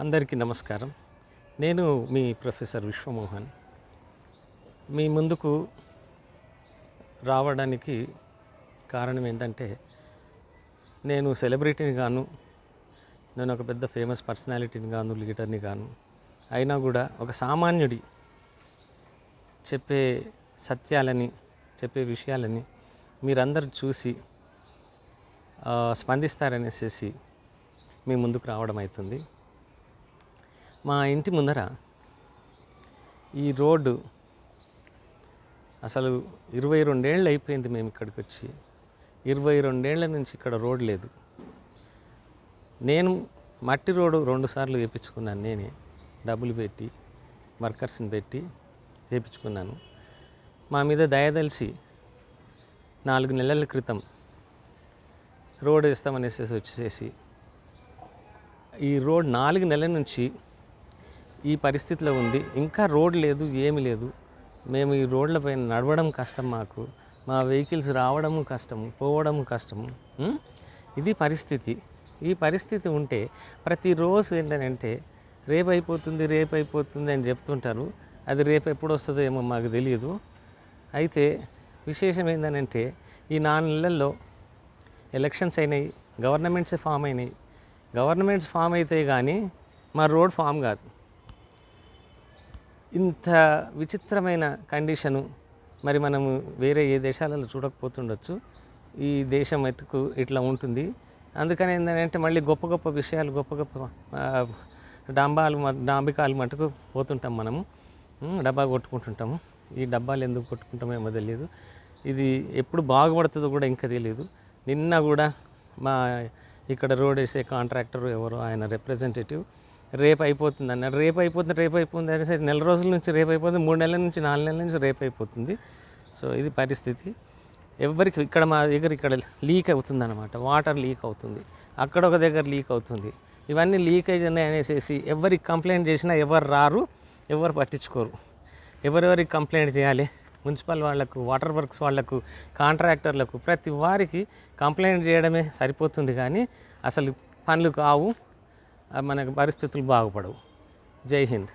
అందరికీ నమస్కారం. నేను మీ ప్రొఫెసర్ విశ్వమోహన్. మీ ముందుకు రావడానికి కారణం ఏంటంటే, నేను సెలబ్రిటీని గాను, నేను ఒక పెద్ద ఫేమస్ పర్సనాలిటీని గాను, లీడర్ని గాను, అయినా కూడా ఒక సామాన్యుడి చెప్పే సత్యాలని, చెప్పే విషయాలని మీరందరూ చూసి స్పందిస్తారనేసి మీ ముందుకు రావడం అవుతుంది. మా ఇంటి ముందర ఈ రోడ్డు అసలు 22 ఏళ్ళు అయిపోయింది మేము ఇక్కడికి వచ్చి. 22 ఏళ్ల నుంచి ఇక్కడ రోడ్ లేదు. నేను మట్టి రోడ్డు 2 సార్లు వేయించుకున్నాను. నేనే డబ్బులు పెట్టి వర్కర్స్ని పెట్టి చేయించుకున్నాను. మా మీద దయదలిసి 4 నెలల క్రితం రోడ్ వేస్తామనేసి వచ్చేసి ఈ రోడ్ 4 నెలల నుంచి ఈ పరిస్థితిలో ఉంది. ఇంకా రోడ్ లేదు, ఏమి లేదు. మేము ఈ రోడ్లపైన నడవడం కష్టం, మాకు మా వెహికల్స్ రావడము కష్టము, పోవడము కష్టము. ఇది పరిస్థితి. ఈ పరిస్థితి ఉంటే ప్రతిరోజు ఏంటంటే రేపు అయిపోతుంది అని చెప్తుంటారు. అది రేపు ఎప్పుడు వస్తుందో ఏమో మాకు తెలియదు. అయితే విశేషం ఏంటంటే ఈ 4 నెలల్లో ఎలక్షన్స్ అయినాయి, గవర్నమెంట్స్ ఫామ్ అయినాయి. గవర్నమెంట్స్ ఫామ్ అయితే కానీ మా రోడ్ ఫామ్ కాదు. ఇంత విచిత్రమైన కండిషను మరి మనము వేరే ఏ దేశాలలో చూడకపోతుండొచ్చు. ఈ దేశం ఎత్తుకు ఇట్లా ఉంటుంది. అందుకని ఏంటంటే మళ్ళీ గొప్ప విషయాలు, గొప్ప డాంబికాలు మటుకు పోతుంటాం మనము. డబ్బా కొట్టుకుంటుంటాము. ఈ డబ్బాలు ఎందుకు కొట్టుకుంటామేమో తెలియదు. ఇది ఎప్పుడు బాగుపడుతుందో కూడా ఇంకా తెలియదు. నిన్న కూడా మా ఇక్కడ రోడ్ వేసే కాంట్రాక్టర్ ఎవరో ఆయన రిప్రజెంటేటివ్ రేపు అయిపోతుంది అన్నాడు. రేపు అయిపోతుంది అనేసి నెల రోజుల నుంచి రేపు అయిపోతుంది, 3 నెలల నుంచి 4 నెలల నుంచి రేపు అయిపోతుంది. సో ఇది పరిస్థితి. ఎవరికి ఇక్కడ మా దగ్గర ఇక్కడ లీక్ అవుతుంది అన్నమాట. వాటర్ లీక్ అవుతుంది, అక్కడ ఒక దగ్గర లీక్ అవుతుంది. ఇవన్నీ లీకేజ్ ఉన్నాయి అనేసి ఎవరికి కంప్లైంట్ చేసినా ఎవరు రారు, ఎవరు పట్టించుకోరు. ఎవరెవరికి కంప్లైంట్ చేయాలి? మున్సిపల్ వాళ్లకు, వాటర్ వర్క్స్ వాళ్లకు, కాంట్రాక్టర్లకు, ప్రతి వారికి కంప్లైంట్ చేయడమే సరిపోతుంది. కానీ అసలు పనులు కావు, మనకు పరిస్థితులు బాగుపడవు. జై హింద్.